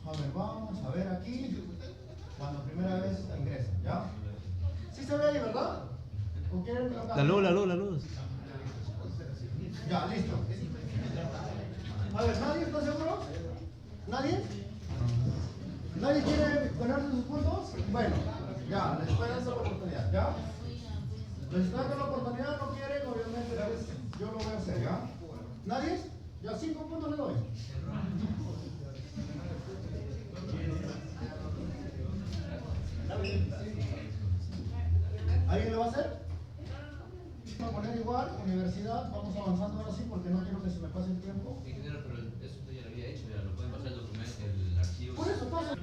A ver, vamos a ver aquí. Cuando primera vez ingresa, ¿ya? ¿Sí se ve ahí, verdad? ¿O quieren que lo cambie? La luz. Ya, listo. A ver, ¿nadie está seguro? ¿Nadie? ¿Nadie quiere ponerse sus puntos? Bueno, ya, les voy a dar la oportunidad, ¿ya? Les estoy dando la oportunidad, no quieren, obviamente, pues, yo lo voy a hacer, ¿ya? ¿Nadie? Ya 5 puntos le doy. ¿Alguien lo va a hacer? Vamos a poner igual, universidad, vamos avanzando ahora sí porque no quiero que se me pase el tiempo. Ingeniero, pero eso usted ya lo había hecho, ya lo pueden pasar el documento, el archivo. Por eso pasa.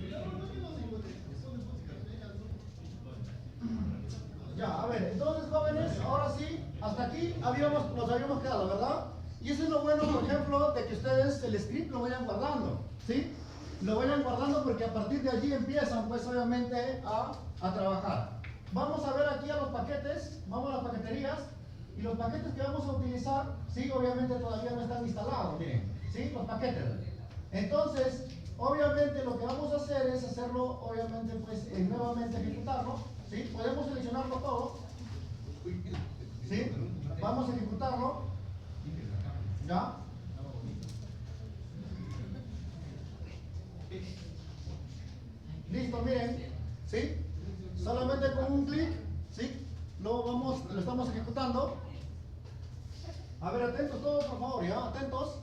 Ya, a ver, entonces jóvenes, ahora sí, hasta aquí nos habíamos quedado, ¿verdad? Y eso es lo bueno, por ejemplo, de que ustedes el script lo vayan guardando, ¿sí? Lo vayan guardando porque a partir de allí empiezan, pues obviamente, a trabajar. Vamos a ver aquí a los paquetes, vamos a las paqueterías, y los paquetes que vamos a utilizar, sí, obviamente todavía no están instalados, miren, ¿sí? Los paquetes. Entonces, obviamente lo que vamos a hacer es hacerlo, obviamente, pues, nuevamente ejecutarlo, ¿sí? Podemos seleccionarlo todo, ¿sí? Vamos a ejecutarlo, ¿ya? Listo, miren, ¿sí? Solamente con un clic, ¿sí? Lo estamos ejecutando. A ver, atentos todos, por favor, ¿ya? Atentos.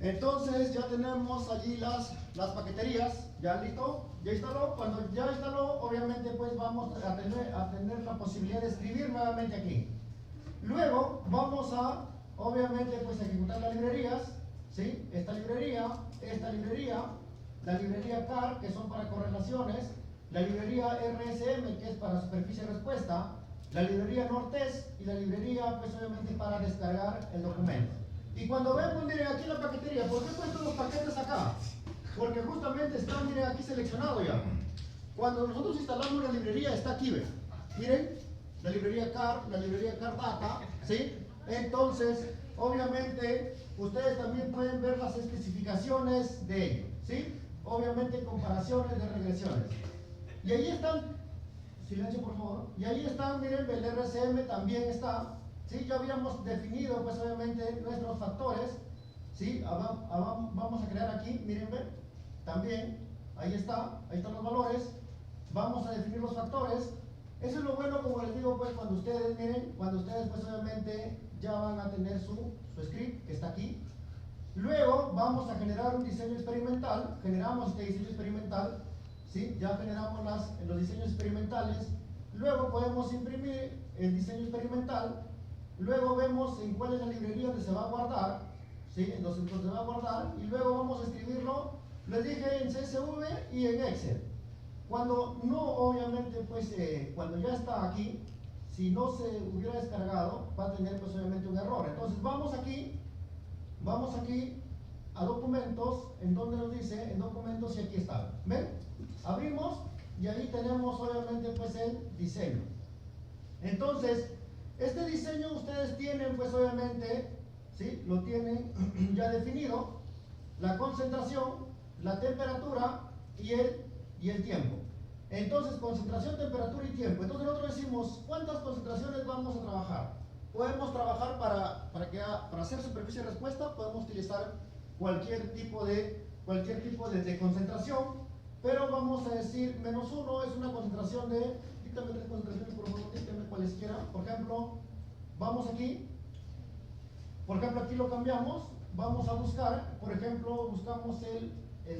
Entonces ya tenemos allí las paqueterías, ¿ya listo? ¿Ya instaló? Cuando ya instaló, obviamente pues vamos a tener la posibilidad de escribir nuevamente aquí. Luego vamos a, obviamente pues ejecutar las librerías, ¿sí? Esta librería, la librería CAR, que son para correlaciones, la librería RSM, que es para superficie de respuesta, la librería Nortest y la librería pues obviamente para descargar el documento. Y cuando ven, pues miren aquí en la paquetería, ¿por qué he puesto los paquetes acá? Porque justamente están, miren aquí seleccionado ya. Cuando nosotros instalamos la librería, está aquí, ven. Miren, la librería CAR Data, ¿sí? Entonces, obviamente, ustedes también pueden ver las especificaciones de ello, ¿sí? Obviamente, comparaciones de regresiones. Y ahí están, silencio por favor, y ahí están, miren, el RSM también está. Sí, ya habíamos definido, pues obviamente, nuestros factores. ¿Sí? Vamos a crear aquí, miren, ven, también, ahí están los valores. Vamos a definir los factores. Eso es lo bueno, como les digo, pues cuando ustedes, miren, cuando ustedes, pues obviamente, ya van a tener su script, que está aquí. Luego, vamos a generar un diseño experimental. Generamos este diseño experimental, ¿sí? Ya generamos los diseños experimentales. Luego podemos imprimir el diseño experimental. Luego vemos en cuál es la librería donde se va a guardar, ¿sí? Entonces se va a guardar y luego vamos a escribirlo, les dije, en CSV y en Excel. Cuando no, obviamente, pues cuando ya está aquí, si no se hubiera descargado, va a tener pues obviamente un error. Entonces vamos aquí a documentos, en donde nos dice, en documentos, y aquí está. ¿Ven? Abrimos y ahí tenemos obviamente pues el diseño. Entonces, este diseño ustedes tienen, pues obviamente, ¿sí? Lo tienen ya definido, la concentración, la temperatura y el tiempo. Entonces, concentración, temperatura y tiempo. Entonces nosotros decimos, ¿cuántas concentraciones vamos a trabajar? Podemos trabajar para hacer superficie de respuesta, podemos utilizar cualquier tipo de concentración, pero vamos a decir, -1 es una concentración de, dígame 3 concentraciones, por favor, dígame cualesquiera. Por ejemplo, vamos aquí, aquí lo cambiamos, vamos a buscar, por ejemplo, buscamos el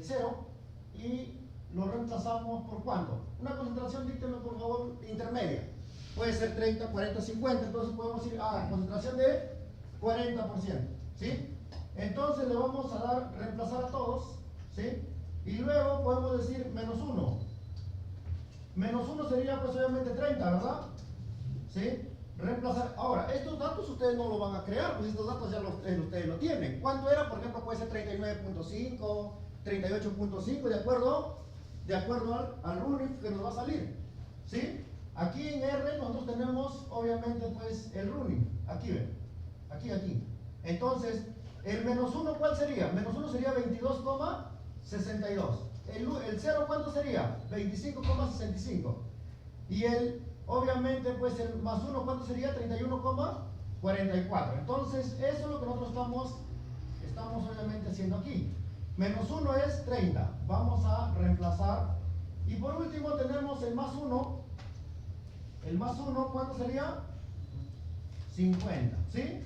0 y lo reemplazamos por ¿cuánto? Una concentración, dígame por favor, intermedia. Puede ser 30, 40, 50, entonces podemos ir a concentración de 40%, ¿sí? Entonces le vamos a dar reemplazar a todos, ¿sí? Y luego podemos decir -1. -1 sería pues obviamente 30, ¿verdad? ¿Sí? Reemplazar. Ahora, estos datos ustedes no lo van a crear, pues estos datos ya ustedes lo tienen. ¿Cuánto era? Por ejemplo, puede ser 39.5, 38.5, de acuerdo al running que nos va a salir, ¿sí? Aquí en R nosotros tenemos, obviamente, pues el running. Aquí ven, aquí. Entonces, el -1, ¿cuál sería? -1 sería 22,5. 62. El 0, ¿cuánto sería? 25,65. Y obviamente, pues el más 1, ¿cuánto sería? 31,44. Entonces, eso es lo que nosotros estamos obviamente haciendo aquí. Menos 1 es 30. Vamos a reemplazar. Y por último tenemos el más 1. El más 1, ¿cuánto sería? 50. ¿Sí?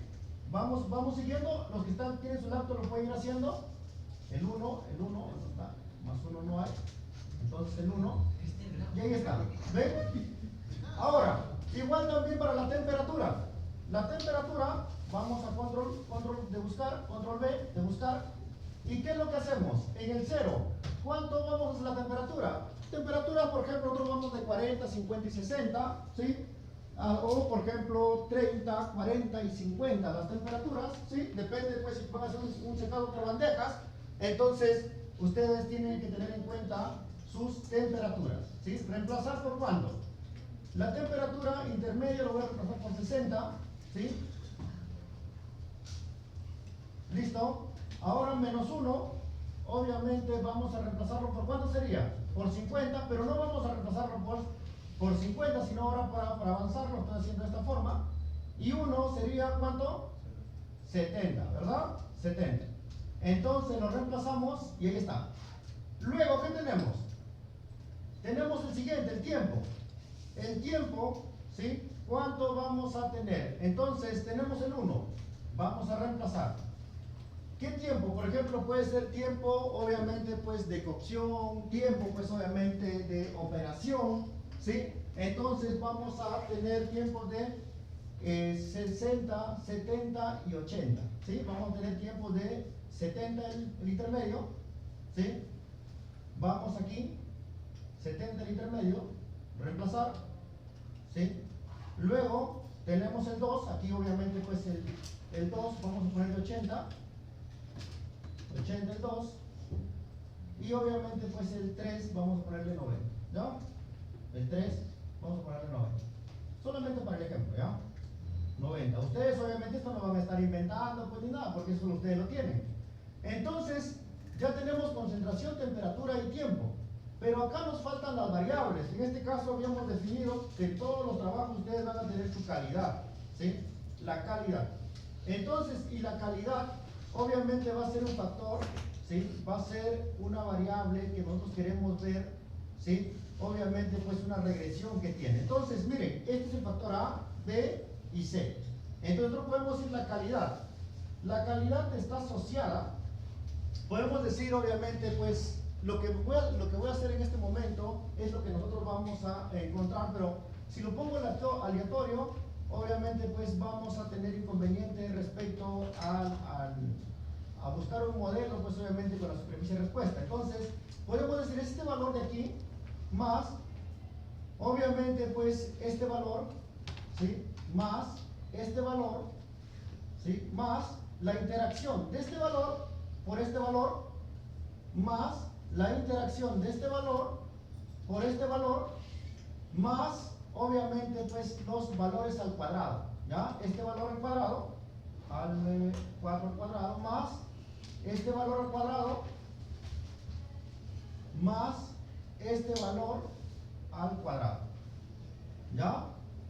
Vamos siguiendo. Los que tienen su laptop lo pueden ir haciendo. El 1, está. Más 1 no hay. Entonces el 1. Y ahí está. ¿Ven? Ahora, igual también para la temperatura. La temperatura, vamos a control de buscar, control B de buscar. ¿Y qué es lo que hacemos? En el 0, ¿cuánto vamos a hacer la temperatura? Temperatura, por ejemplo, nosotros vamos de 40, 50 y 60, ¿sí? O por ejemplo 30, 40 y 50 las temperaturas, ¿sí? Depende, pues, si van a hacer un secado por bandejas. Entonces, ustedes tienen que tener en cuenta sus temperaturas, ¿sí? ¿Reemplazar por cuánto? La temperatura intermedia lo voy a reemplazar por 60, ¿sí? ¿Listo? Ahora menos 1, obviamente vamos a reemplazarlo por ¿cuánto sería? Por 50, pero no vamos a reemplazarlo por 50, sino ahora para avanzar lo estoy haciendo de esta forma. Y 1 sería ¿cuánto? 70, ¿verdad? 70. Entonces lo reemplazamos y ahí está. Luego, ¿qué tenemos? Tenemos el siguiente, el tiempo. El tiempo, ¿sí? ¿Cuánto vamos a tener? Entonces tenemos el 1. Vamos a reemplazar. ¿Qué tiempo? Por ejemplo, puede ser tiempo, obviamente, pues de cocción, tiempo, pues obviamente de operación, ¿sí? Entonces vamos a tener tiempos de 60, 70 y 80, ¿sí? Vamos a tener tiempos de 70 el intermedio, ¿sí? Vamos aquí, 70 el intermedio, reemplazar, ¿sí? Luego tenemos el 2, aquí obviamente pues el 2, vamos a ponerle 80 el 2, y obviamente pues el 3 vamos a ponerle 90, ¿ya? El 3 vamos a ponerle 90, solamente para el ejemplo, ¿ya? 90. Ustedes obviamente esto no van a estar inventando pues ni nada, porque eso ustedes lo tienen. Entonces, ya tenemos concentración, temperatura y tiempo. Pero acá nos faltan las variables. En este caso habíamos definido que en todos los trabajos ustedes van a tener su calidad, ¿sí? La calidad. Entonces, y la calidad obviamente va a ser un factor, ¿sí? Va a ser una variable que nosotros queremos ver, ¿sí? Obviamente pues una regresión que tiene. Entonces, miren, este es el factor A, B y C. Entonces nosotros podemos decir la calidad. La calidad está asociada, podemos decir obviamente pues lo que voy a hacer en este momento es lo que nosotros vamos a encontrar, pero si lo pongo aleatorio, obviamente pues vamos a tener inconveniente respecto a buscar un modelo, pues obviamente con la superficie de respuesta. Entonces, podemos decir este valor de aquí, más, obviamente pues este valor, ¿sí? Más este valor, ¿sí? Más la interacción de este valor por este valor, más la interacción de este valor por este valor, más obviamente pues los valores al cuadrado, ¿ya? Este valor al cuadrado, al 4 al cuadrado, más este valor al cuadrado, más este valor al cuadrado, ¿ya?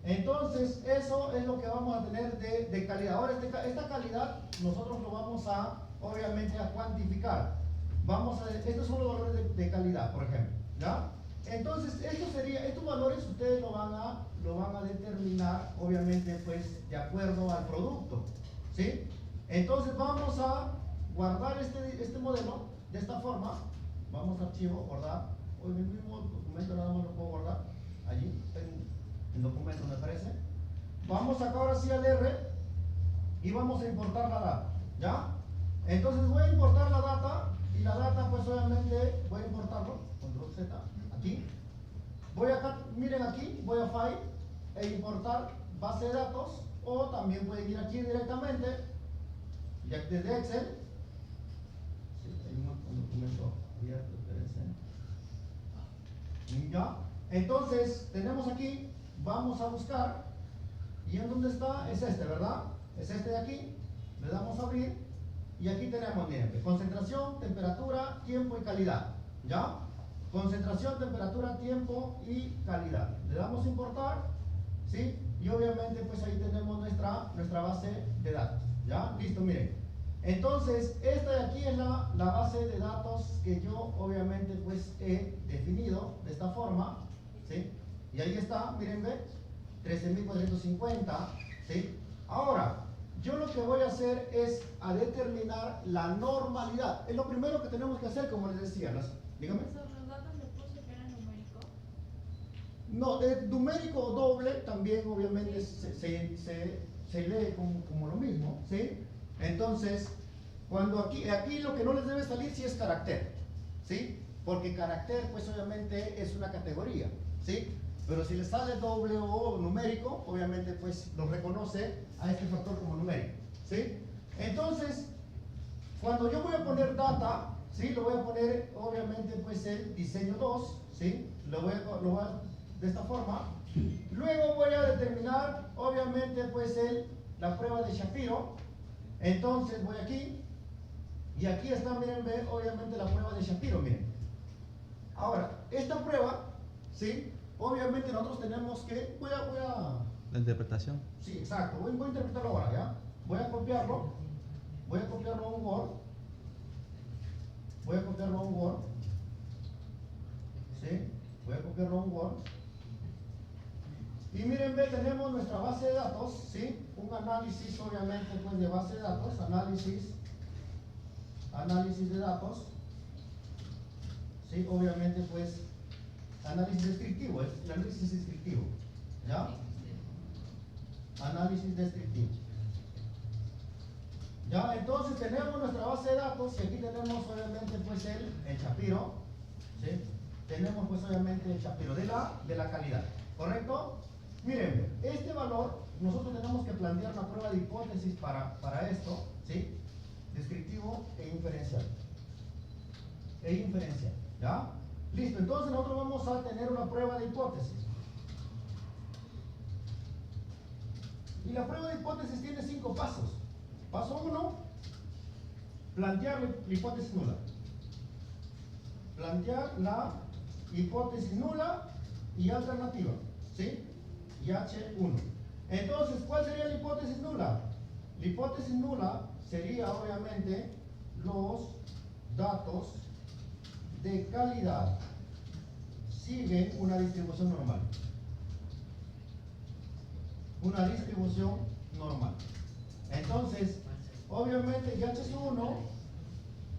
Entonces eso es lo que vamos a tener de calidad. Ahora esta calidad nosotros lo vamos a obviamente a cuantificar. Estos son los valores de calidad, por ejemplo, ¿ya? Entonces estos valores ustedes lo van a determinar obviamente pues de acuerdo al producto, ¿sí? Entonces vamos a guardar este modelo de esta forma. Vamos a archivo, guardar. Hoy el mismo documento nada más lo puedo guardar allí en documento me parece. Vamos acá ahora sí al R y vamos a importar la data, ¿ya? Entonces voy a importar la data y la data pues obviamente voy a importarlo, control Z, aquí. Voy acá, miren aquí, voy a File e importar base de datos, o también pueden ir aquí directamente ya desde Excel. Sí, hay un documento abierto, espérense. ¿Ya? Entonces tenemos aquí, vamos a buscar, y en dónde está, es este, ¿verdad? Es este de aquí, le damos a abrir Y aquí tenemos, miren, concentración, temperatura, tiempo y calidad. ¿Ya? Concentración, temperatura, tiempo y calidad. Le damos a importar, ¿sí? Y obviamente pues ahí tenemos nuestra base de datos. ¿Ya? Listo, miren. Entonces, esta de aquí es la base de datos que yo obviamente pues he definido de esta forma, ¿sí? Y ahí está, miren, ve, 13.450, ¿sí? Ahora, yo lo que voy a hacer es a determinar la normalidad. Es lo primero que tenemos que hacer, como les decía. Dígame. ¿Los datos le puse que era numérico? No, numérico o doble también obviamente se lee como lo mismo, ¿sí? Entonces, cuando aquí lo que no les debe salir sí es carácter, ¿sí? Porque carácter pues obviamente es una categoría, ¿sí? Pero si le sale doble o numérico, obviamente pues lo reconoce a este factor como numérico, ¿sí? Entonces, cuando yo voy a poner data, ¿sí? Lo voy a poner obviamente pues el diseño 2, ¿sí? Lo voy a de esta forma. Luego voy a determinar obviamente pues la prueba de Shapiro. Entonces voy aquí y aquí está, miren, ve, obviamente la prueba de Shapiro, miren. Ahora, esta prueba, ¿sí? Obviamente nosotros tenemos que, voy a La interpretación. sí, exacto, voy a interpretarlo ahora, ¿ya? Voy a copiarlo a un Word, ¿sí? Voy a copiarlo a un Word. Y miren, ve, tenemos nuestra base de datos, ¿sí? Un análisis, obviamente, pues de base de datos, análisis de datos, ¿sí? Obviamente, pues, análisis descriptivo, el análisis descriptivo, ¿ya? Análisis descriptivo. ¿Ya? Entonces tenemos nuestra base de datos y aquí tenemos, obviamente, pues el Shapiro, ¿sí? Tenemos, pues, obviamente, el Shapiro de la calidad, ¿correcto? Miren, este valor, nosotros tenemos que plantear una prueba de hipótesis para esto, ¿sí? Descriptivo e inferencial. ¿Ya? Listo, entonces nosotros vamos a tener una prueba de hipótesis. Y la prueba de hipótesis tiene 5 pasos. Paso 1, plantear la hipótesis nula. Plantear la hipótesis nula y alternativa, ¿sí? Y H1. Entonces, ¿cuál sería la hipótesis nula? La hipótesis nula sería obviamente los datos de calidad siguen una distribución normal. Una distribución normal. Entonces, obviamente en H1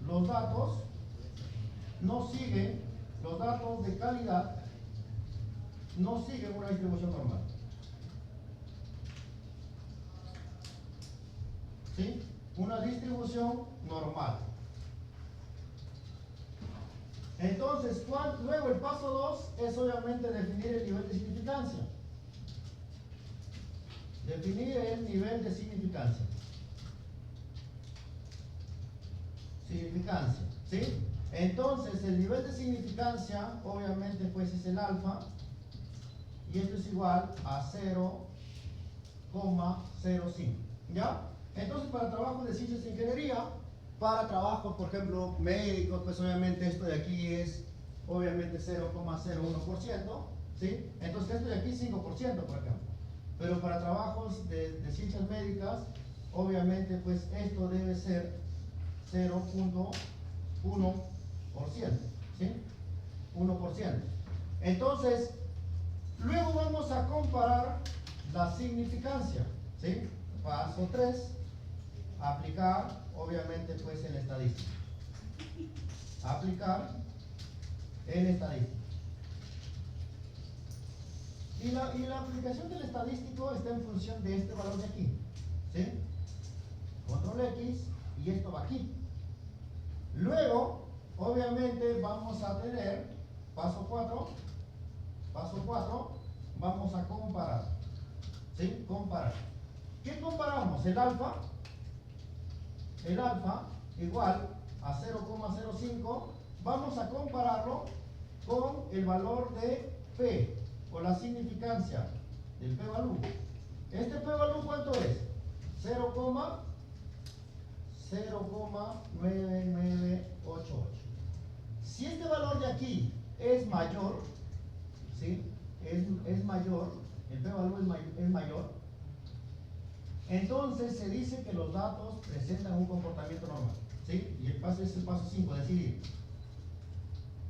los datos no siguen, los datos de calidad no siguen una distribución normal. ¿Sí? Una distribución normal. Entonces, luego el paso 2 es obviamente definir el nivel de significancia. Definir el nivel de significancia. ¿Sí? Entonces, el nivel de significancia, obviamente, pues es el alfa, y esto es igual a 0,05. ¿Ya? Entonces, para trabajos de ciencias de ingeniería, para trabajos, por ejemplo, médicos, pues obviamente esto de aquí es, obviamente, 0,01%, ¿sí? Entonces, esto de aquí 5%, por ejemplo. Pero para trabajos de ciencias médicas, obviamente, pues esto debe ser 0,1%, ¿sí? 1%. Entonces, luego vamos a comparar la significancia, ¿sí? Paso 3, aplicar, obviamente, pues el estadístico. Aplicar el estadístico. Y la aplicación del estadístico está en función de este valor de aquí, ¿sí? Control X y esto va aquí. Luego, obviamente, vamos a tener, paso 4, vamos a comparar, ¿sí? Comparar. ¿Qué comparamos? El alfa igual a 0,05, vamos a compararlo con el valor de P, o la significancia del P-value. ¿Este P-value cuánto es? 0,05. 0,9988. Si este valor de aquí es mayor, ¿sí? Es mayor, el p-valor es mayor, entonces se dice que los datos presentan un comportamiento normal, ¿sí? Y el paso es el paso 5, decidir.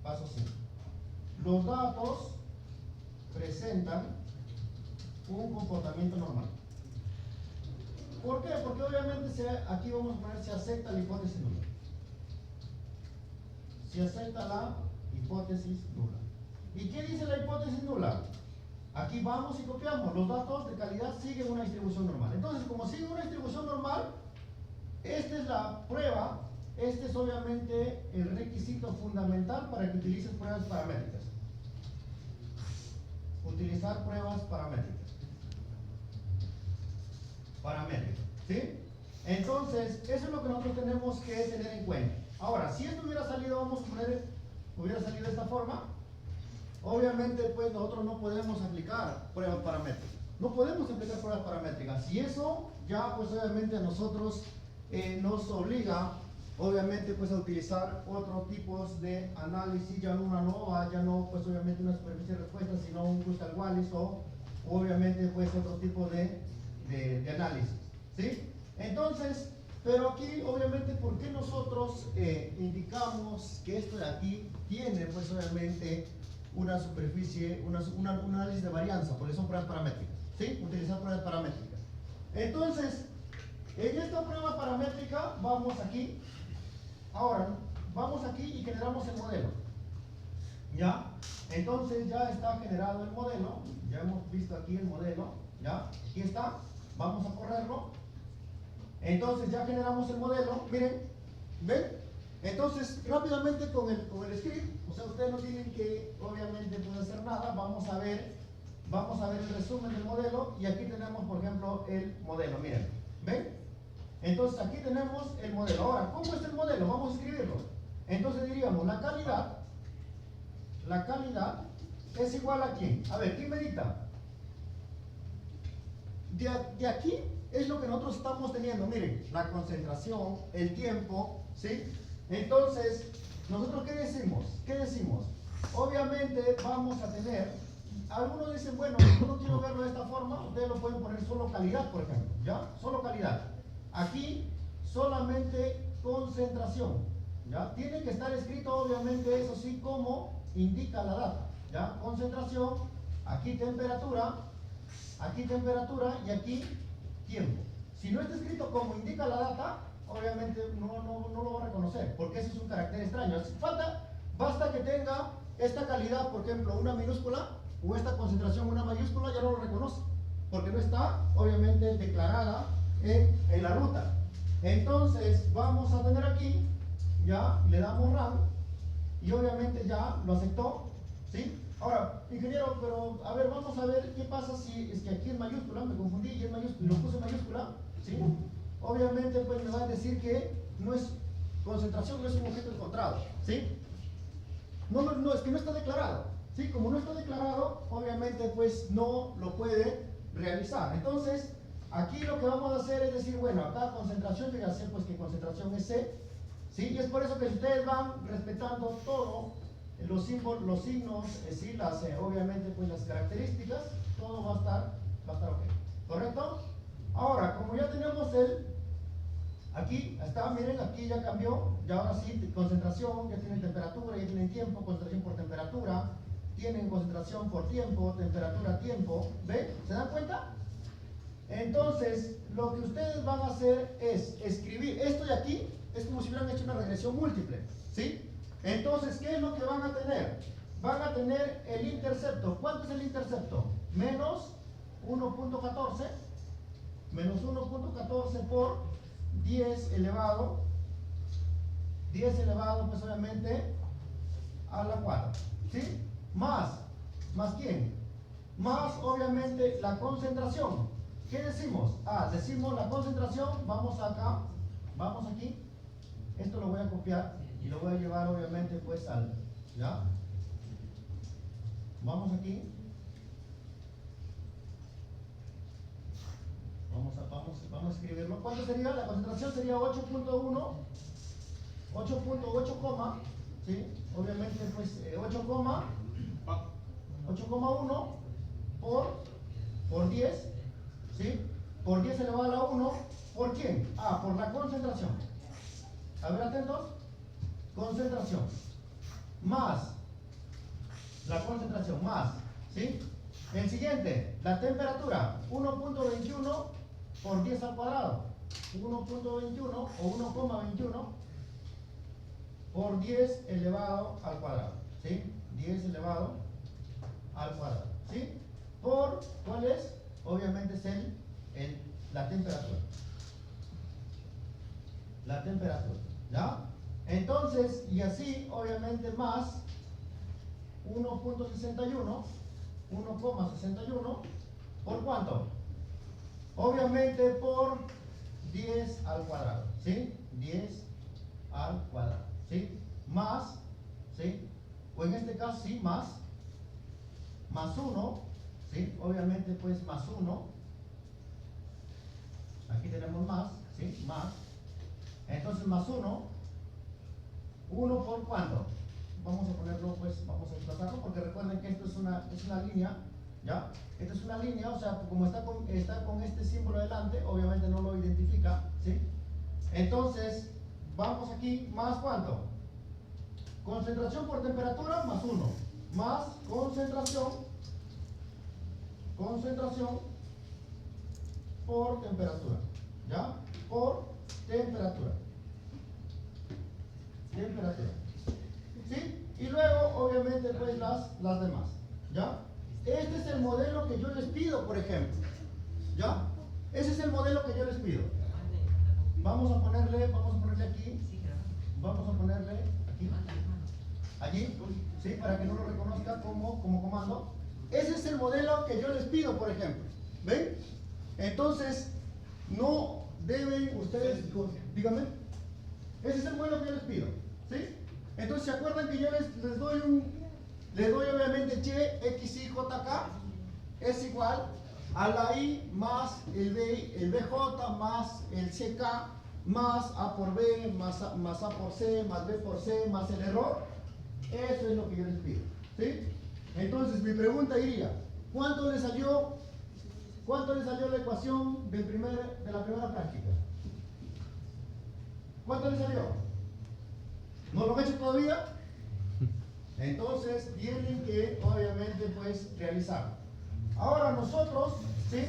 Paso 5. Los datos presentan un comportamiento normal. ¿Por qué? Porque obviamente aquí vamos a poner si acepta la hipótesis nula. Si acepta la hipótesis nula. ¿Y qué dice la hipótesis nula? Aquí vamos y copiamos. Los datos de calidad siguen una distribución normal. Entonces, como siguen una distribución normal, esta es la prueba. Este es obviamente el requisito fundamental para que utilices pruebas paramétricas. Utilizar pruebas paramétricas. ¿Sí? Entonces, eso es lo que nosotros tenemos que tener en cuenta. Ahora, si esto hubiera salido, vamos a poner, hubiera salido de esta forma, obviamente, pues nosotros no podemos aplicar pruebas paramétricas. No podemos aplicar pruebas paramétricas. Y eso ya, pues obviamente a nosotros nos obliga, obviamente, pues a utilizar otros tipos de análisis, ya no una nova, ya no, pues obviamente una superficie de respuesta, sino un Crustal Wallis o obviamente, pues otro tipo de análisis, ¿sí? Entonces, pero aquí, obviamente, ¿por qué nosotros indicamos que esto de aquí tiene, pues obviamente, una superficie, un análisis de varianza? Porque son pruebas paramétricas, ¿sí? Utilizar pruebas paramétricas. Entonces, en esta prueba paramétrica, vamos aquí, ahora, vamos aquí y generamos el modelo, ¿ya? Entonces, ya está generado el modelo, ya hemos visto aquí el modelo, ¿ya? Aquí está. Vamos a correrlo. Entonces ya generamos el modelo. Miren, ¿ven? Entonces rápidamente con el script, o sea, ustedes no tienen que obviamente pueden hacer nada. Vamos a ver el resumen del modelo. Y aquí tenemos, por ejemplo, el modelo. Miren, ¿ven? Entonces aquí tenemos el modelo. Ahora, ¿cómo es el modelo? Vamos a escribirlo. Entonces diríamos, la calidad es igual a ¿quién? A ver, ¿quién medita? De aquí es lo que nosotros estamos teniendo. Miren, la concentración, el tiempo, ¿sí? Entonces, ¿nosotros qué decimos? ¿Qué decimos? Obviamente vamos a tener, algunos dicen, bueno, yo no quiero verlo de esta forma, ustedes lo pueden poner solo calidad, por ejemplo, ¿ya? Solo calidad. Aquí, solamente concentración, ¿ya? Tiene que estar escrito, obviamente, eso sí, como indica la data, ¿ya? Concentración, aquí temperatura y aquí tiempo. Si no está escrito como indica la data, obviamente no lo va a reconocer, porque ese es un carácter extraño. Basta que tenga esta calidad, por ejemplo, una minúscula, o esta concentración, una mayúscula, ya no lo reconoce, porque no está, obviamente, declarada en la ruta. Entonces, vamos a tener aquí, ya, le damos run, y obviamente ya lo aceptó, ¿sí? Ahora, ingeniero, pero a ver, vamos a ver qué pasa si es que aquí es mayúscula, me confundí y es mayúscula, lo puse mayúscula, ¿sí? Obviamente, pues me va a decir que no es concentración, no es un objeto encontrado, ¿sí? No, es que no está declarado, ¿sí? Como no está declarado, obviamente, pues no lo puede realizar. Entonces, aquí lo que vamos a hacer es decir, bueno, acá concentración, yo ya sé pues que concentración es C, ¿sí? Y es por eso que si ustedes van respetando todo, los signos, sí, obviamente pues las características, todo va a estar ok, ¿correcto? Ahora, como ya tenemos aquí está, miren, aquí ya cambió, ya ahora sí, concentración, ya tienen temperatura, ya tienen tiempo, concentración por temperatura, tienen concentración por tiempo, temperatura, tiempo, ¿ven? ¿Se dan cuenta? Entonces, lo que ustedes van a hacer es escribir, esto de aquí es como si hubieran hecho una regresión múltiple, ¿sí? Entonces, ¿qué es lo que van a tener? Van a tener el intercepto. ¿Cuánto es el intercepto? Menos 1.14 por 10 elevado pues obviamente a la 4, ¿sí? Más ¿quién? Más obviamente la concentración. ¿Qué decimos? Decimos la concentración, vamos aquí, esto lo voy a copiar y lo voy a llevar obviamente pues ¿ya? Vamos aquí, vamos vamos a escribirlo. ¿Cuánto sería? La concentración sería 8.1, 8.8, ¿sí? Obviamente, pues 8,1 por 10, ¿sí? Por 10 elevado a la 1, ¿por quién? Ah, por la concentración. A ver, atentos. Concentración. Más la concentración, más, ¿sí? El siguiente, la temperatura, 1.21 por 10 al cuadrado. 1.21 o 1,21 por 10 elevado al cuadrado, ¿sí? 10 elevado al cuadrado, ¿sí? Por, ¿cuál es? Obviamente es la temperatura. La temperatura, ¿ya? Entonces, y así, obviamente, más 1.61, ¿por cuánto? Obviamente por 10 al cuadrado, ¿sí? 10 al cuadrado, ¿sí? Más, ¿sí? O en este caso, sí, más 1, ¿sí? Obviamente, pues, más 1. Aquí tenemos más, ¿sí? Más. Entonces, más 1. ¿1 por cuánto? Vamos a ponerlo, pues, vamos a desplazarlo, porque recuerden que esto es una línea, ¿ya? Esta es una línea, o sea, como está con este símbolo delante, obviamente no lo identifica, ¿sí? Entonces, vamos aquí, más ¿cuánto? Concentración por temperatura, más 1, más concentración por temperatura, ¿ya? Por temperatura. ¿Sí? Y luego, obviamente, pues las demás, ¿ya? Este es el modelo que yo les pido, por ejemplo, ¿ya? Ese es el modelo que yo les pido. Vamos a ponerle aquí, allí, ¿sí? Para que no lo reconozca como comando. Ese es el modelo que yo les pido, por ejemplo, ¿ven? Entonces, no deben ustedes, díganme, ese es el modelo que yo les pido, ¿sí? Entonces, ¿se acuerdan que yo les doy obviamente y, x, y, j, k es igual a la i más el bj más el ck más a por b más a por c más b por c más el error? Eso es lo que yo les pido, ¿sí? Entonces, mi pregunta iría, ¿cuánto les salió la ecuación de la primera práctica? ¿Cuánto les salió? ¿No lo han hecho todavía? Entonces tienen que, obviamente, pues, realizarlo. Ahora nosotros, ¿sí?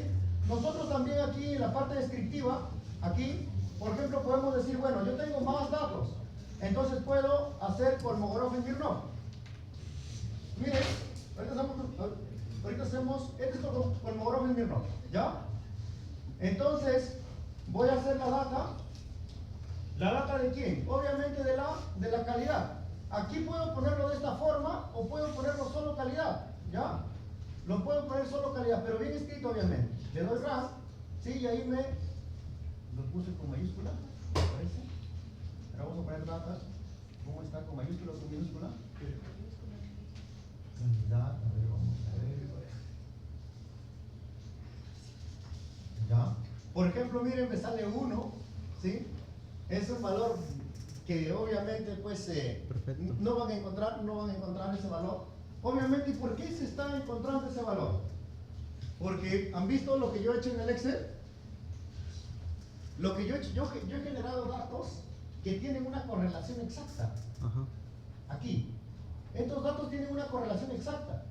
Nosotros también aquí en la parte descriptiva, aquí, por ejemplo, podemos decir, bueno, yo tengo más datos, entonces puedo hacer Kolmogorov-Smirnov. Miren, ahorita hacemos, este es Kolmogorov-Smirnov, ¿ya? Entonces, voy a hacer la data. ¿La data de quién? Obviamente de la calidad. Aquí puedo ponerlo de esta forma o puedo ponerlo solo calidad, ¿ya? Lo puedo poner solo calidad, pero bien escrito, obviamente. Le doy RAM, ¿sí? Y ahí lo puse con mayúscula, ¿me parece? Ahora vamos a poner data. ¿Cómo está? ¿Con mayúscula o con minúscula? Calidad, a ver, vamos a ver. ¿Ya? Por ejemplo, miren, me sale 1, ¿sí? Es un valor que obviamente, pues, no van a encontrar ese valor. Obviamente, ¿y por qué se está encontrando ese valor? Porque han visto lo que yo he hecho en el Excel. Lo que yo he hecho, yo he generado datos que tienen una correlación exacta. Ajá. Aquí. Estos datos tienen una correlación exacta.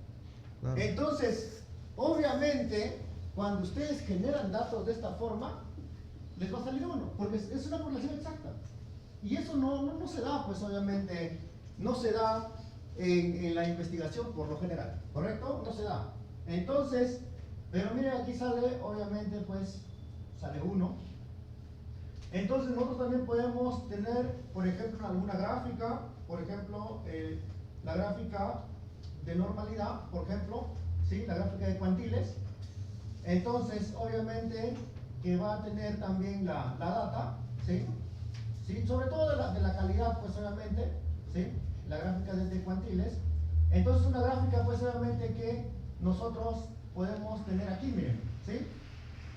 Claro. Entonces, obviamente, cuando ustedes generan datos de esta forma, les va a salir 1, porque es una correlación exacta. Y eso no se da, pues obviamente, no se da en la investigación por lo general, ¿correcto? No se da. Entonces, pero miren, aquí sale, obviamente, pues, sale 1. Entonces, nosotros también podemos tener, por ejemplo, alguna gráfica, por ejemplo, la gráfica de normalidad, por ejemplo, ¿sí? La gráfica de cuantiles. Entonces, obviamente, que va a tener también la data, ¿sí? ¿Sí? Sobre todo de la calidad, pues obviamente, ¿sí? La gráfica de cuantiles. Entonces, una gráfica, pues obviamente, que nosotros podemos tener aquí, miren, ¿sí?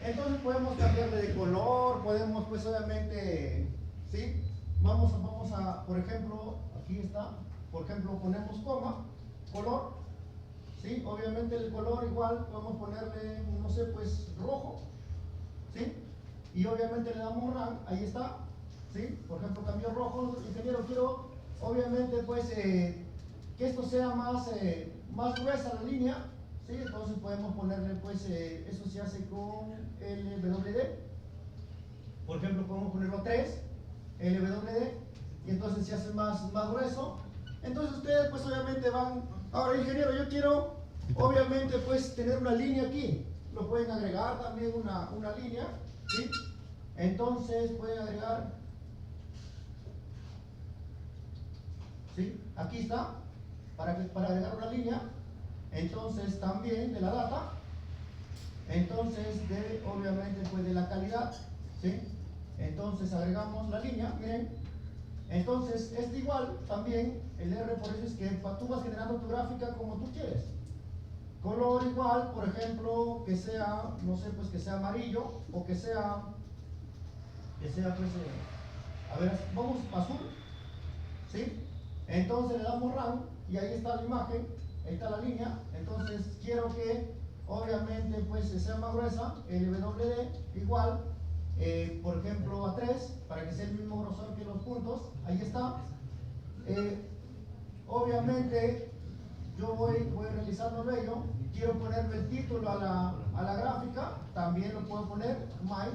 Entonces podemos cambiarle de color, podemos pues obviamente, ¿sí? Vamos a, por ejemplo, aquí está, por ejemplo ponemos coma, color, ¿sí? Obviamente el color igual podemos ponerle, no sé, pues rojo, ¿sí? Y obviamente le damos run, ahí está, ¿sí? Por ejemplo cambió rojo, ingeniero, quiero obviamente pues que esto sea más gruesa la línea, ¿sí? Entonces podemos ponerle pues, eso se hace con LWD, por ejemplo podemos ponerlo 3, LWD, y entonces se hace más grueso. Entonces ustedes pues obviamente van, ahora ingeniero, yo quiero obviamente pues tener una línea aquí, lo pueden agregar también una línea, ¿sí? Entonces pueden agregar, ¿sí? Aquí está, para agregar una línea. Entonces también de la data, entonces de obviamente pues de la calidad, ¿sí? Entonces agregamos la línea, miren, entonces es igual también el R, por eso es que tú vas generando tu gráfica como tú quieres. Color igual, por ejemplo, que sea, no sé, pues que sea amarillo o que sea pues, a ver, vamos azul, ¿sí? Entonces le damos run y ahí está la imagen, ahí está la línea. Entonces quiero que obviamente pues sea más gruesa, el WD igual, por ejemplo a 3, para que sea el mismo grosor que los puntos, ahí está. Obviamente yo voy realizando ello, quiero ponerle el título a la gráfica, también lo puedo poner, my,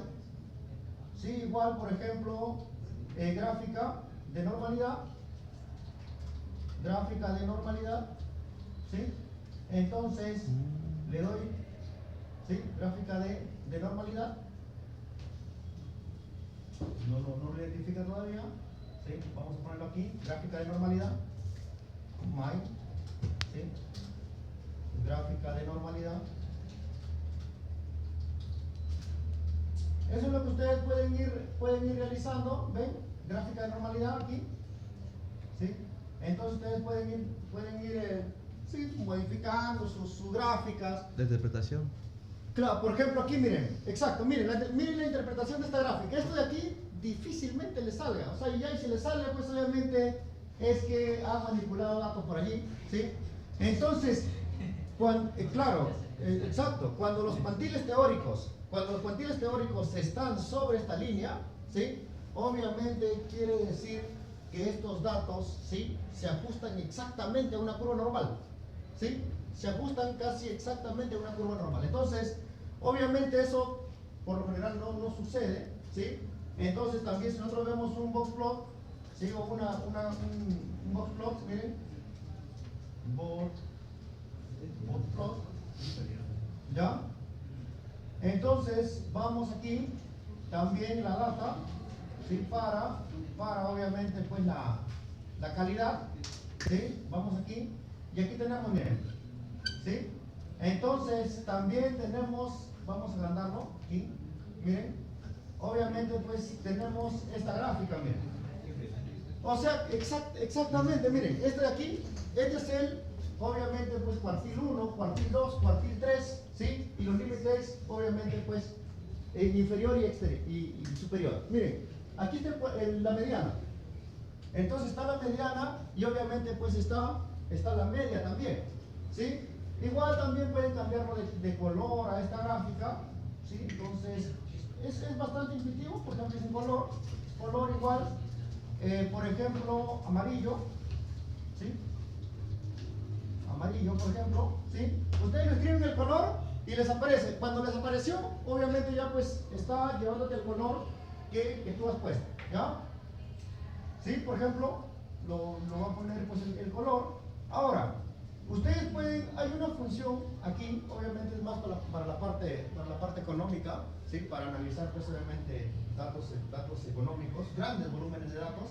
sí, igual por ejemplo, gráfica de normalidad, ¿sí? Entonces le doy, ¿sí? Gráfica de normalidad, no lo identifica todavía, ¿sí? Vamos a ponerlo aquí, gráfica de normalidad, my, ¿sí? Gráfica de normalidad. Eso es lo que ustedes pueden ir realizando, ¿ven? Gráfica de normalidad aquí, ¿sí? Entonces ustedes pueden ir sí, modificando sus gráficas. La interpretación. Claro, por ejemplo aquí miren, exacto, miren la interpretación de esta gráfica. Esto de aquí difícilmente le salga, o sea, ya y si le sale, pues obviamente es que ha manipulado datos por allí, ¿sí? Entonces, claro, exacto, cuando los cuantiles teóricos están sobre esta línea, ¿sí? Obviamente quiere decir que estos datos, ¿sí? Se ajustan exactamente a una curva normal, ¿sí? Se ajustan casi exactamente a una curva normal. Entonces, obviamente eso por lo general no sucede, ¿sí? Entonces también si nosotros vemos un box plot, ¿sí? O un box plot, miren, box plot, ¿ya? Entonces vamos aquí también la data, ¿sí? para obviamente pues la calidad, ¿sí? Vamos aquí y aquí tenemos, miren, ¿sí? Entonces también tenemos, vamos a agrandarlo aquí, miren, obviamente pues tenemos esta gráfica, miren, o sea, exactamente, miren, este de aquí, este es el, obviamente pues cuartil 1, cuartil 2, cuartil 3, ¿sí? Y los límites obviamente pues inferior y superior. Miren, aquí está la mediana, entonces está la mediana y obviamente pues está la media también, ¿sí? Igual también pueden cambiarlo de color a esta gráfica, ¿sí? Entonces es bastante intuitivo, por ejemplo es un color igual, por ejemplo amarillo, ¿sí? Amarillo por ejemplo, ¿sí? Ustedes le escriben el color y les aparece, cuando les apareció obviamente ya pues está llevándote el color que tú has puesto, ¿ya? ¿Sí? Por ejemplo lo va a poner pues el color. Ahora ustedes pueden, hay una función aquí, obviamente es más para la parte económica, ¿sí? Para analizar pues obviamente datos económicos, grandes volúmenes de datos.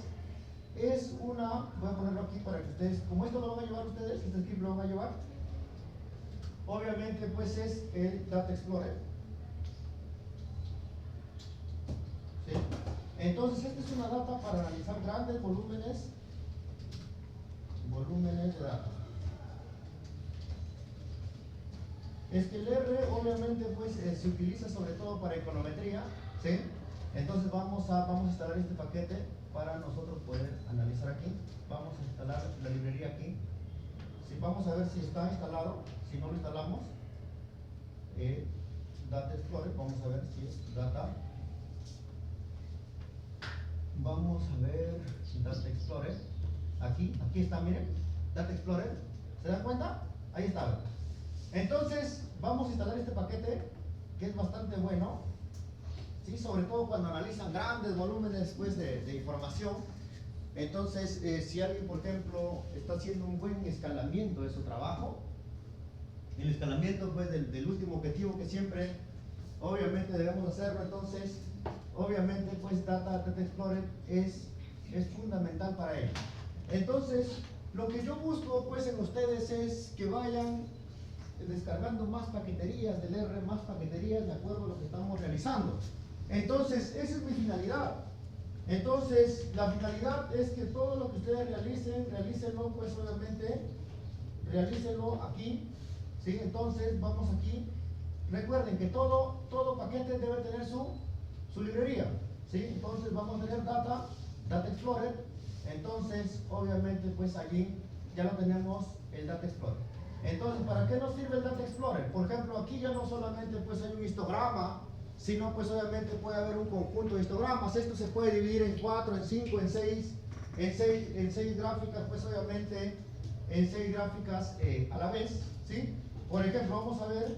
Es una, voy a ponerlo aquí para que ustedes, como esto lo van a llevar ustedes, este script lo van a llevar, obviamente pues es el Data Explorer, ¿sí? Entonces esta es una data para analizar grandes volúmenes de datos. es que el R obviamente pues se utiliza sobre todo para econometría, ¿sí? Entonces vamos a instalar este paquete para nosotros poder analizar aquí. Vamos a instalar la librería aquí. Sí, vamos a ver si está instalado. Si no lo instalamos, Data Explorer, vamos a ver si es Data. Vamos a ver Data Explorer. Aquí está, miren, Data Explorer. ¿Se dan cuenta? Ahí está. Entonces, vamos a instalar este paquete que es bastante bueno, ¿sí? Sobre todo cuando analizan grandes volúmenes pues, de información. Entonces, si alguien, por ejemplo, está haciendo un buen escalamiento de su trabajo, el escalamiento pues, del último objetivo que siempre, obviamente, debemos hacerlo, entonces, obviamente, pues Data Explorer es fundamental para ello. Entonces, lo que yo busco pues en ustedes es que vayan descargando más paqueterías del R, más paqueterías de acuerdo a lo que estamos realizando. Entonces, esa es mi finalidad. Entonces, la finalidad es que todo lo que ustedes realícenlo pues obviamente, realícenlo aquí, ¿sí? Entonces, vamos aquí. Recuerden que todo paquete debe tener su librería, ¿sí? Entonces, vamos a tener Data Explorer. Entonces, obviamente, pues allí ya lo tenemos el Data Explorer. Entonces, ¿para qué nos sirve el Data Explorer? Por ejemplo, aquí ya no solamente pues hay un histograma, sino pues obviamente puede haber un conjunto de histogramas. Esto se puede dividir en 4, en 5, en 6, en 6 gráficas, pues obviamente en 6 gráficas a la vez, ¿sí? Por ejemplo, vamos a ver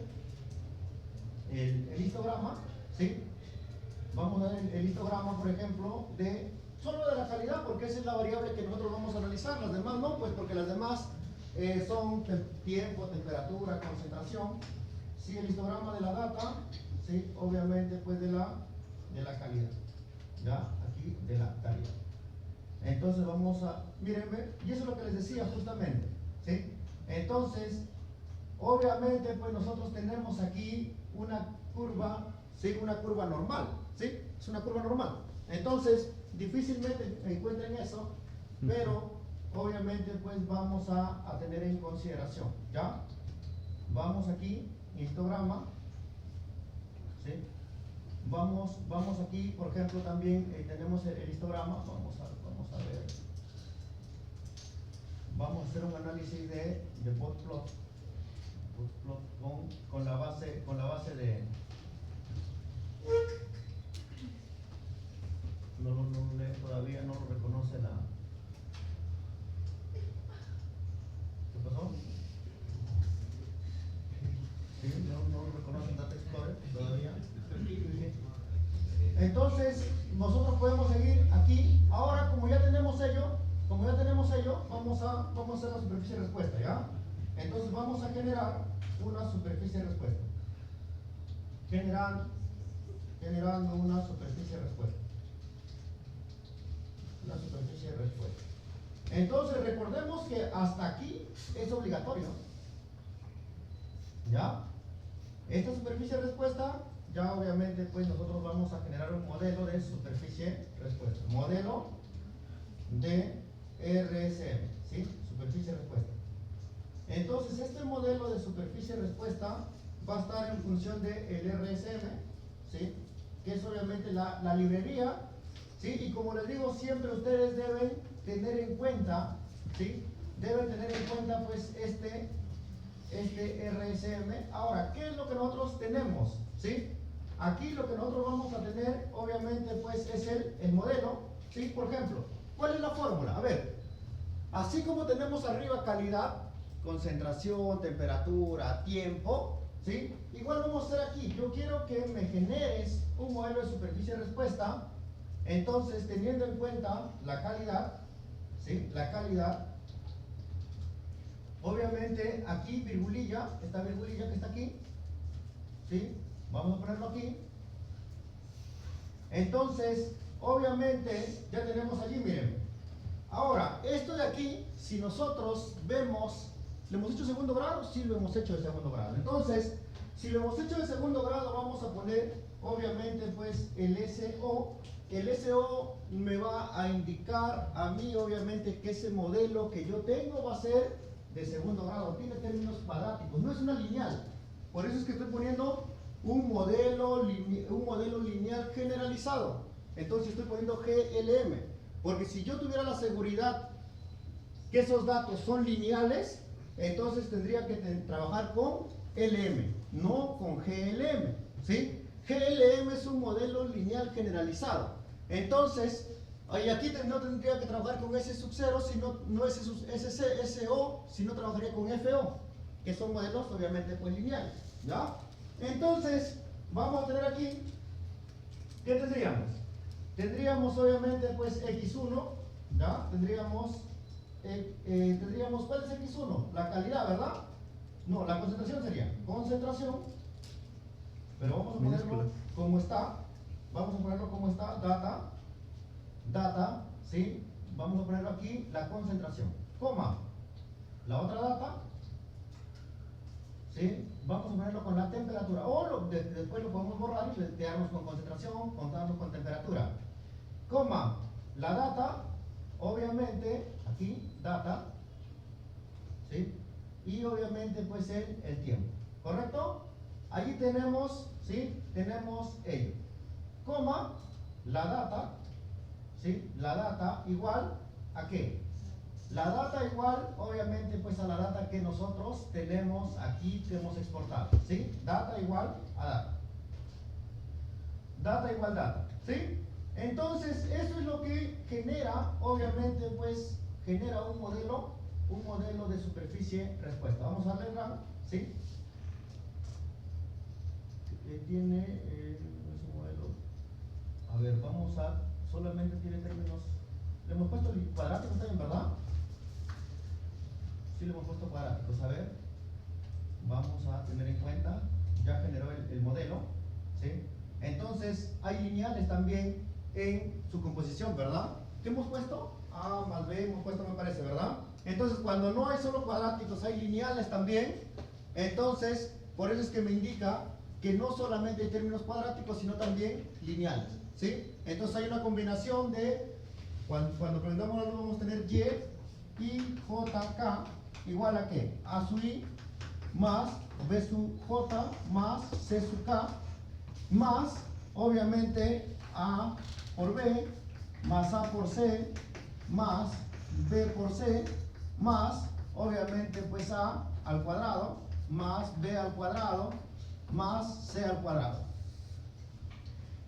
el histograma, ¿sí? Vamos a ver el histograma, por ejemplo, solo de la calidad, porque esa es la variable que nosotros vamos a analizar. Las demás no, pues porque las demás son tiempo, temperatura, concentración. Sí, el histograma de la data, sí, obviamente pues de la calidad. Ya, aquí de la calidad. Entonces vamos a, mírenme, y eso es lo que les decía justamente, ¿sí? Entonces, obviamente pues nosotros tenemos aquí una curva, ¿sí? Una curva normal, ¿sí? Es una curva normal. Entonces, difícilmente encuentren eso, pero obviamente pues vamos a tener en consideración, ¿ya? Vamos aquí, histograma, ¿sí? Vamos aquí, por ejemplo, también tenemos el histograma, vamos a ver, vamos a hacer un análisis de botplot con la base de todavía no lo reconoce la. ¿Qué pasó? Sí, no lo reconoce el Data Explorer todavía. Entonces, nosotros podemos seguir aquí. Ahora, como ya tenemos ello, vamos a hacer la superficie de respuesta, ¿ya? Entonces, vamos a generar una superficie de respuesta. Generando una superficie de respuesta. Una superficie de respuesta. Entonces, recordemos que hasta aquí es obligatorio. ¿Ya? Esta superficie de respuesta, ya obviamente pues nosotros vamos a generar un modelo de superficie de respuesta. Modelo de RSM, ¿sí? Superficie de respuesta. Entonces, este modelo de superficie de respuesta va a estar en función del RSM, ¿sí? Que es obviamente la librería, ¿sí? Y como les digo, siempre ustedes deben tener en cuenta, ¿sí? Deben tener en cuenta pues este RSM. Ahora, ¿qué es lo que nosotros tenemos? ¿Sí? Aquí lo que nosotros vamos a tener, obviamente, pues es el modelo, ¿sí? Por ejemplo, ¿cuál es la fórmula? A ver, así como tenemos arriba calidad, concentración, temperatura, tiempo, ¿sí? Igual vamos a hacer aquí. Yo quiero que me generes un modelo de superficie de respuesta. Entonces, teniendo en cuenta la calidad, ¿sí? La calidad. Obviamente aquí virgulilla, esta virgulilla que está aquí, ¿sí? Vamos a ponerlo aquí. Entonces, obviamente ya tenemos allí, miren. Ahora, esto de aquí, si nosotros vemos, ¿lo hemos hecho de segundo grado? Sí, lo hemos hecho de segundo grado. Entonces, si lo hemos hecho de segundo grado, vamos a poner, obviamente, pues el SO. El SO me va a indicar a mí, obviamente, que ese modelo que yo tengo va a ser de segundo grado. Tiene términos cuadráticos, no es una lineal. Por eso es que estoy poniendo un modelo lineal generalizado. Entonces estoy poniendo GLM. Porque si yo tuviera la seguridad que esos datos son lineales, entonces tendría que trabajar con LM, no con GLM. ¿Sí? GLM es un modelo lineal generalizado. Entonces, y aquí no tendría que trabajar con S sub 0, sino no SO, sino trabajaría con FO, que son modelos obviamente pues lineales. ¿Ya? Entonces, vamos a tener aquí, ¿qué tendríamos? Tendríamos obviamente pues X1, ¿ya? Tendríamos, ¿cuál es X1? La calidad, ¿verdad? No, la concentración sería concentración, pero vamos a ponerlo como está. Vamos a ponerlo como está, data, ¿sí? Vamos a ponerlo aquí, la concentración, coma, la otra data, ¿sí? Vamos a ponerlo con la temperatura, o después lo podemos borrar y quedarnos con concentración, contarnos con temperatura, coma, la data, obviamente, aquí, data, ¿sí? Y obviamente pues el tiempo, ¿correcto? Allí tenemos, ¿sí? Tenemos ello, coma, la data, ¿sí? La data igual a qué? La data igual, obviamente, pues a la data que nosotros tenemos aquí, que hemos exportado, ¿sí? Data igual a data. Data igual data, ¿sí? Entonces, eso es lo que genera, obviamente, pues, genera un modelo de superficie respuesta. Vamos a darle RAM, ¿sí? Tiene ese modelo. A ver, vamos a, solamente tiene términos. Le hemos puesto cuadráticos también, ¿verdad? Sí, le hemos puesto cuadráticos. A ver, vamos a tener en cuenta, ya generó el modelo, ¿sí? Entonces, hay lineales también en su composición, ¿verdad? ¿Qué hemos puesto? A más B hemos puesto, me parece, ¿verdad? Entonces, cuando no hay solo cuadráticos, hay lineales también. Entonces, por eso es que me indica que no solamente hay términos cuadráticos, sino también lineales, ¿sí? Entonces, hay una combinación de, cuando aprendamos, vamos a tener y JK igual a ¿qué? A sub I más B sub J más C sub K más, obviamente, A por B más A por C más B por C más, obviamente, pues A al cuadrado más B al cuadrado más C al cuadrado.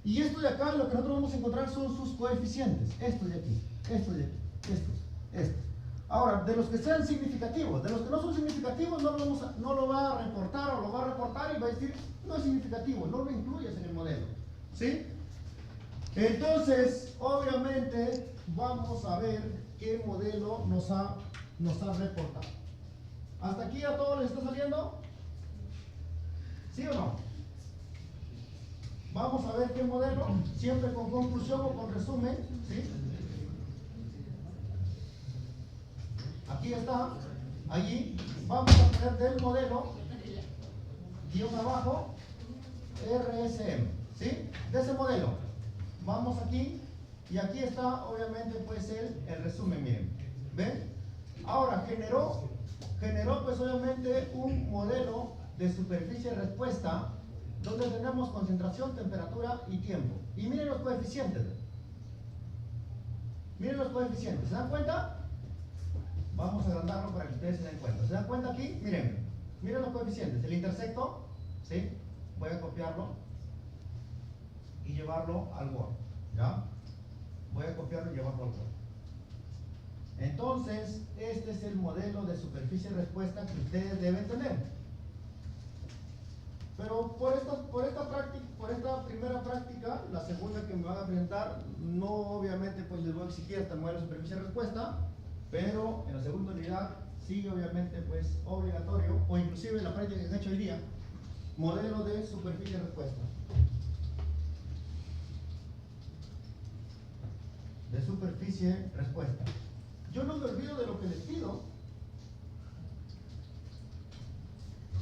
Y esto de acá, lo que nosotros vamos a encontrar son sus coeficientes. Esto de aquí, estos. Ahora, de los que sean significativos, de los que no son significativos, no lo va a reportar o lo va a reportar y va a decir, no es significativo, no lo incluyes en el modelo. ¿Sí? Entonces, obviamente, vamos a ver qué modelo nos ha reportado. ¿Hasta aquí a todos les está saliendo? ¿Sí o no? Vamos a ver qué modelo, siempre con conclusión o con resumen, ¿sí? Aquí está, allí, vamos a poner del modelo, guión abajo, RSM, ¿sí? De ese modelo. Vamos aquí, y aquí está, obviamente, pues el resumen, miren. ¿Ven? Ahora, generó, pues, obviamente, un modelo de superficie respuesta, donde tenemos concentración, temperatura y tiempo. Y miren los coeficientes. Miren los coeficientes. ¿Se dan cuenta? Vamos a agrandarlo para que ustedes se den cuenta. ¿Se dan cuenta aquí? Miren. Miren los coeficientes. El intersecto, ¿sí? Voy a copiarlo y llevarlo al Word. ¿Ya? Voy a copiarlo y llevarlo al Word. Entonces, este es el modelo de superficie respuesta que ustedes deben tener. Pero por esta primera práctica, la segunda que me van a presentar, no obviamente pues les voy a exigir hasta el modelo de superficie de respuesta, pero en la segunda unidad sí obviamente pues obligatorio, o inclusive la práctica que he hecho hoy día, modelo de superficie de respuesta. De superficie respuesta. Yo no me olvido de lo que les pido.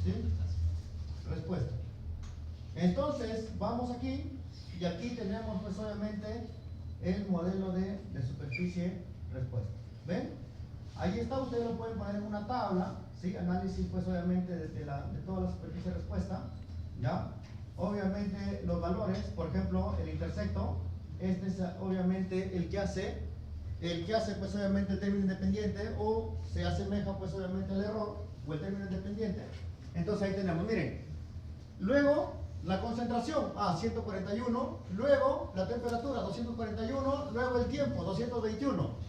¿Sí? Respuesta. Entonces, vamos aquí y aquí tenemos pues obviamente el modelo de superficie respuesta. ¿Ven? Ahí está, ustedes lo pueden poner en una tabla, ¿sí? Análisis, pues obviamente de toda la superficie de respuesta, ¿ya? Obviamente los valores, por ejemplo, el intersecto, este es obviamente el que hace pues obviamente el término independiente o se asemeja pues obviamente al error o el término independiente. Entonces ahí tenemos, miren, luego la concentración, 141, luego la temperatura, 241, luego el tiempo, 221.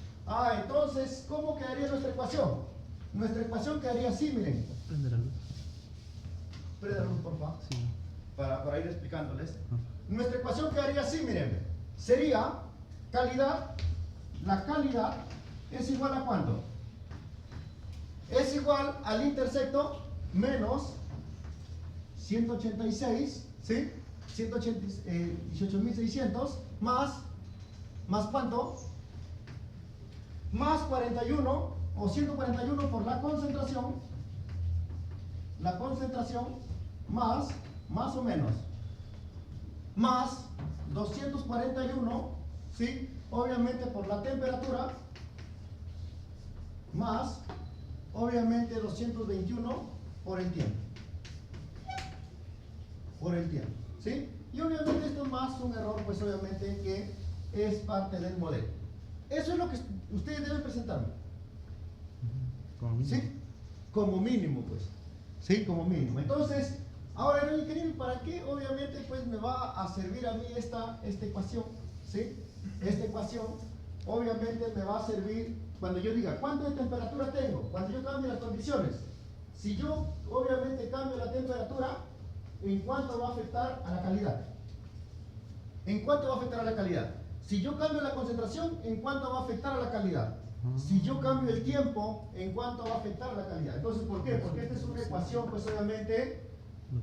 Entonces, ¿cómo quedaría nuestra ecuación? Nuestra ecuación quedaría así, miren. Prende la luz. Prende la luz, por favor. Sí. Para ir explicándoles. Nuestra ecuación quedaría así, miren. Sería calidad, la calidad es igual a ¿cuánto? Es igual al intersecto menos 186, ¿sí? 18.600 más ¿cuánto? Más 41 o 141 por la concentración más o menos más 241, ¿sí? Obviamente por la temperatura más obviamente 221 por el tiempo. ¿Sí? Y obviamente esto es más un error, pues obviamente que es parte del modelo. Eso es lo que ustedes deben presentarme. Como mínimo. ¿Sí? Como mínimo, pues. Sí, como mínimo. Entonces, ahora, ingeniero, ¿para qué? Obviamente, pues me va a servir a mí esta ecuación. ¿Sí? Esta ecuación, obviamente, me va a servir cuando yo diga, ¿cuánto de temperatura tengo? Cuando yo cambie las condiciones. Si yo, obviamente, cambio la temperatura, ¿en cuánto va a afectar a la calidad? ¿En cuánto va a afectar a la calidad? Si yo cambio la concentración, ¿en cuánto va a afectar a la calidad? Si yo cambio el tiempo, ¿en cuánto va a afectar a la calidad? Entonces, ¿por qué? Porque esta es una ecuación, pues obviamente,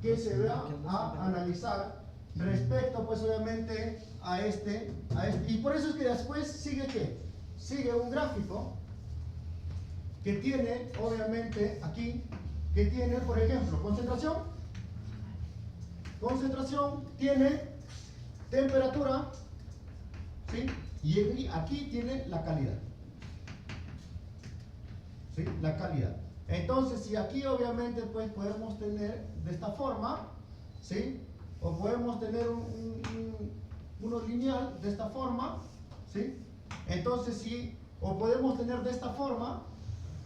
que se va a analizar respecto, pues obviamente, a este. Y por eso es que después sigue ¿qué? Sigue un gráfico que tiene, obviamente, aquí, que tiene, por ejemplo, concentración, tiene temperatura, ¿sí? Y aquí tiene la calidad. ¿Sí? La calidad. Entonces, si aquí obviamente pues podemos tener de esta forma, ¿sí? O podemos tener uno lineal de esta forma, ¿sí? Entonces, sí, o podemos tener de esta forma,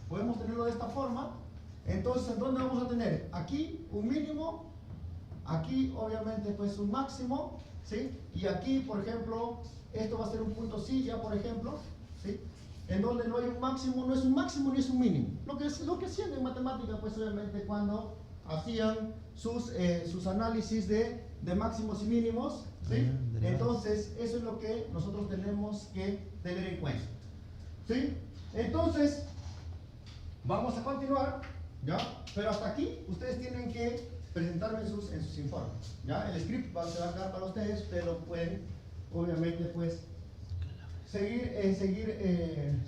podemos tenerlo de esta forma. Entonces, ¿en dónde vamos a tener? Aquí un mínimo, aquí obviamente pues un máximo, ¿sí? Y aquí, por ejemplo, esto va a ser un punto silla, por ejemplo, ¿sí? En donde no hay un máximo, no es un máximo ni es un mínimo. Lo que hacían en matemática, pues obviamente cuando hacían sus análisis de máximos y mínimos, ¿sí? Entonces, eso es lo que nosotros tenemos que tener en cuenta, ¿sí? Entonces, vamos a continuar, ¿ya? Pero hasta aquí, ustedes tienen que presentarme en sus informes, ¿ya? El script se va a quedar para ustedes, pero pueden, obviamente, pues, seguir,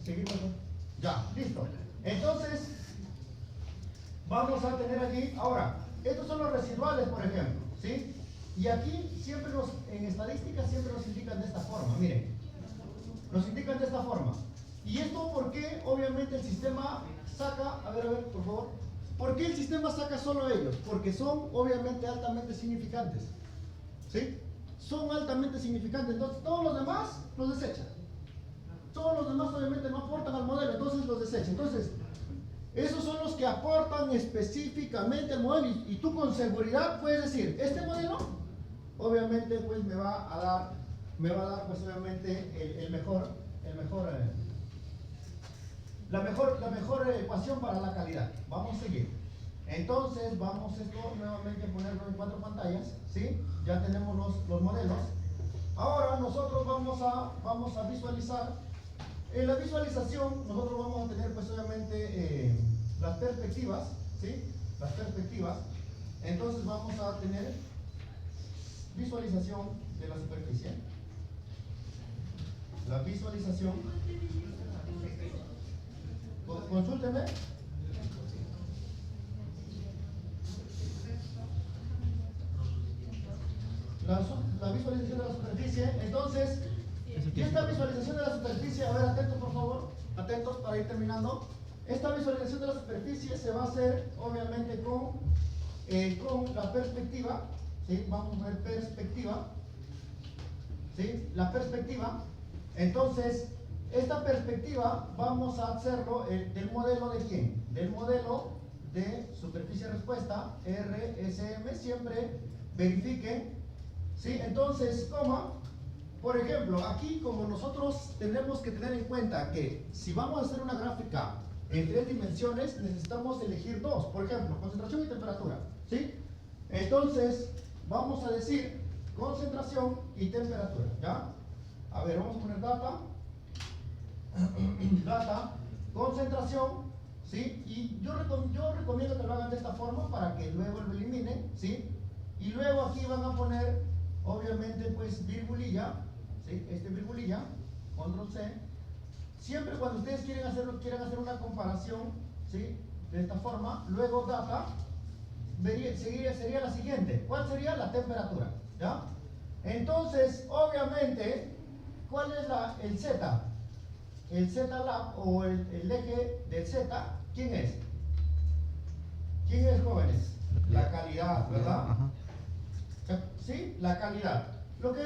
mejor. Ya, listo. Entonces, vamos a tener aquí, ahora, estos son los residuales, por ejemplo, ¿sí? Y aquí siempre en estadística siempre nos indican de esta forma, miren, nos indican de esta forma. Y esto porque, obviamente, el sistema saca, a ver, por favor, ¿por qué el sistema saca solo ellos? Porque son, obviamente, altamente significantes, ¿sí? Son altamente significantes, entonces todos los demás los desechan. Todos los demás obviamente no aportan al modelo, entonces los desecha. Entonces, esos son los que aportan específicamente al modelo y tú con seguridad puedes decir, este modelo obviamente pues me va a dar pues obviamente la mejor ecuación para la calidad. Vamos a seguir. Entonces, vamos esto nuevamente a ponerlo en 4 pantallas, ¿sí? Ya tenemos los modelos. Ahora nosotros vamos a visualizar. En la visualización nosotros vamos a tener pues obviamente las perspectivas, ¿sí? Las perspectivas. Entonces vamos a tener visualización de la superficie. La visualización. Consúlteme. La visualización de la superficie. Entonces, y esta visualización de la superficie, a ver, atentos por favor, atentos para ir terminando. Esta visualización de la superficie se va a hacer obviamente con la perspectiva, ¿sí? Vamos a ver perspectiva, ¿sí? La perspectiva. Entonces, esta perspectiva vamos a hacerlo del modelo de quién? Del modelo de superficie respuesta, RSM, siempre verifiquen, ¿sí? Entonces, por ejemplo, aquí como nosotros tenemos que tener en cuenta que si vamos a hacer una gráfica en 3 dimensiones, necesitamos elegir 2, por ejemplo, concentración y temperatura, ¿sí? Entonces, vamos a decir concentración y temperatura, ¿ya? A ver, vamos a poner data, data, concentración, ¿sí? Y yo recomiendo que lo hagan de esta forma para que luego lo eliminen, ¿sí? Y luego aquí van a poner, obviamente, pues, virgulilla, ¿sí? Virgulilla, control C. Siempre cuando ustedes quieran hacer una comparación, ¿sí? De esta forma, luego data, sería la siguiente. ¿Cuál sería? La temperatura, ¿ya? Entonces, obviamente, ¿cuál es el Z? El Z-Lab o el eje del Z, ¿quién es? ¿Quién es, jóvenes? La calidad, ¿verdad? Ajá. ¿Sí? La calidad. Lo que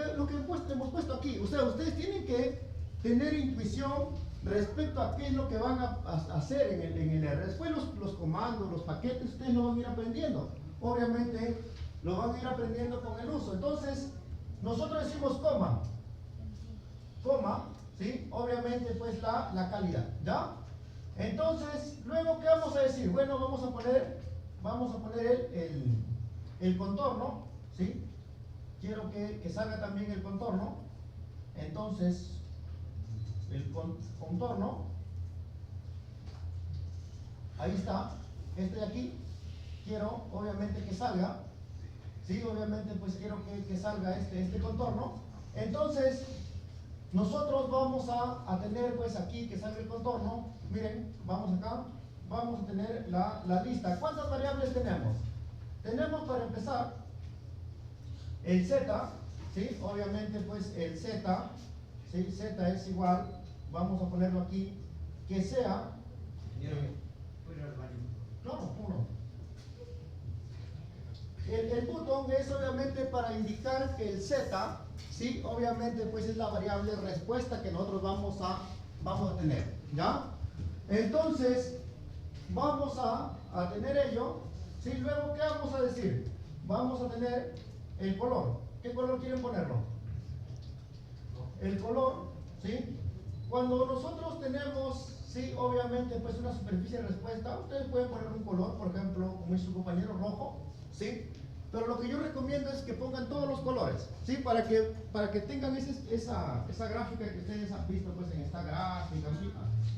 hemos puesto aquí, ustedes tienen que tener intuición respecto a qué es lo que van a hacer en el R. Después los comandos, los paquetes, ustedes lo van a ir aprendiendo. Obviamente, lo van a ir aprendiendo con el uso. Entonces, nosotros decimos coma, ¿sí? Obviamente, pues la calidad, ¿ya? Entonces, luego, ¿qué vamos a decir? Bueno, vamos a poner el contorno, ¿sí? Quiero que salga también el contorno. Entonces, el contorno, ahí está, este de aquí, quiero obviamente que salga, ¿sí? Obviamente pues quiero que salga este contorno. Entonces, nosotros vamos a tener pues aquí que salga el contorno. Miren, vamos acá, vamos a tener la lista. ¿Cuántas variables tenemos? Tenemos para empezar el Z, ¿sí? Obviamente pues el Z, ¿sí? Z es igual, vamos a ponerlo aquí, que sea, claro, 1. El botón es obviamente para indicar que el Z, ¿sí? Obviamente pues es la variable respuesta que nosotros vamos a tener, ¿ya? Entonces, vamos a tener ello, ¿sí? Luego, ¿qué vamos a decir? Vamos a tener el color. ¿Qué color quieren ponerlo? El color, ¿sí? Cuando nosotros tenemos, sí, obviamente, pues una superficie de respuesta, ustedes pueden poner un color, por ejemplo, como hizo su compañero, rojo, ¿sí? Pero lo que yo recomiendo es que pongan todos los colores, ¿sí? Para que tengan esa gráfica que ustedes han visto, pues, en esta gráfica,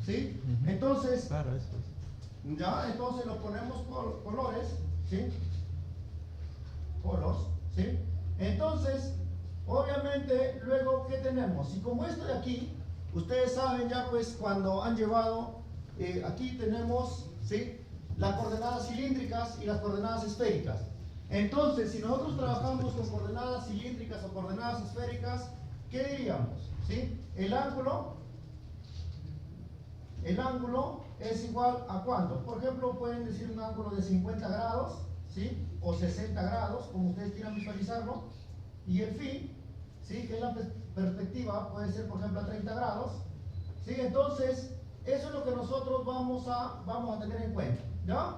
¿sí? Entonces, Claro, eso es. ya, entonces lo ponemos colores, ¿sí? Colors, ¿sí? Entonces, obviamente, luego, ¿qué tenemos? Y como esto de aquí, ustedes saben ya, pues, cuando han llevado, aquí tenemos, ¿sí? Las coordenadas cilíndricas y las coordenadas esféricas. Entonces, si nosotros trabajamos con coordenadas cilíndricas o coordenadas esféricas, ¿qué diríamos? ¿Sí? El ángulo es igual a ¿cuánto? Por ejemplo, pueden decir un ángulo de 50 grados, ¿sí? O 60 grados, como ustedes quieran visualizarlo. Y el phi, ¿sí? Que es la perspectiva, puede ser, por ejemplo, a 30 grados, ¿sí? Entonces, eso es lo que nosotros vamos a tener en cuenta, ¿ya?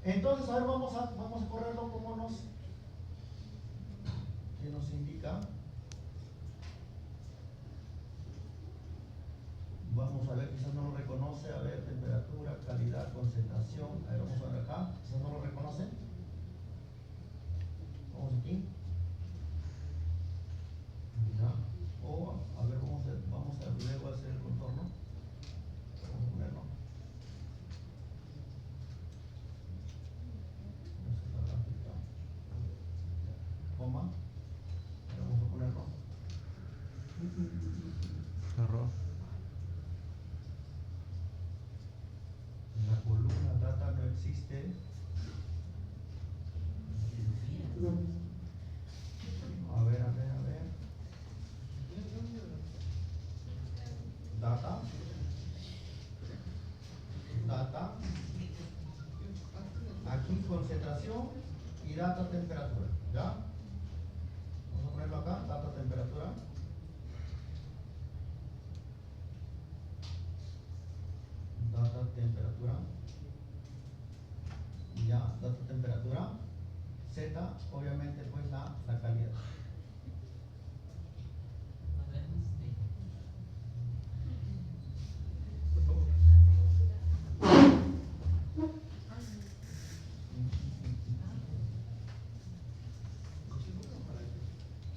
Entonces, a ver, vamos a correrlo como ¿qué nos indica? Vamos a ver, quizás no lo reconoce. A ver, temperatura, calidad, concentración. A ver, vamos a ver acá, quizás no lo reconoce. Vamos aquí. Ya. O, a ver, vamos a luego hacer el contorno. Vamos a ponerlo. Coma, vamos a ponerlo. Error. La columna data no existe. A ver. Data. duración y data temperatura, ¿ya? Vamos a ponerlo acá, data temperatura. Data temperatura. Ya, data temperatura. Z, obviamente, pues la calidad.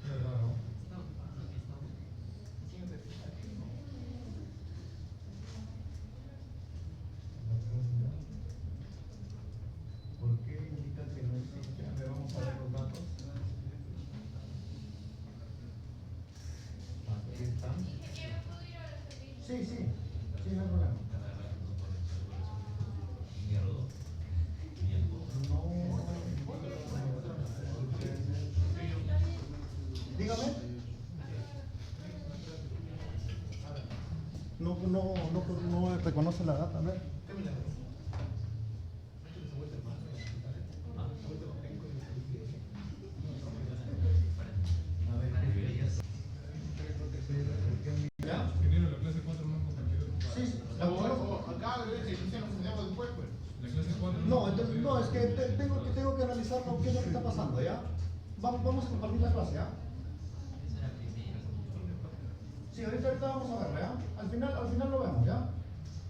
Qué raro. ¿Por qué indica que no existe? A ver, vamos a ver los datos. Aquí están. Sí, sí, sí, no hay problema. No. Dígame. No reconoce la data, a ver. ¿Ya? Ingeniero, la clase 4 no han compartido. Sí, sí, la conozco. Acá el ejercicio nos enseñamos después, pues. La clase 4 No, entonces, no, es que tengo que analizar qué es lo que está pasando, ¿ya? Vamos a compartir la clase, ¿ya? Sí, ahorita vamos a verla, ¿ya? Al final lo vemos, ¿ya?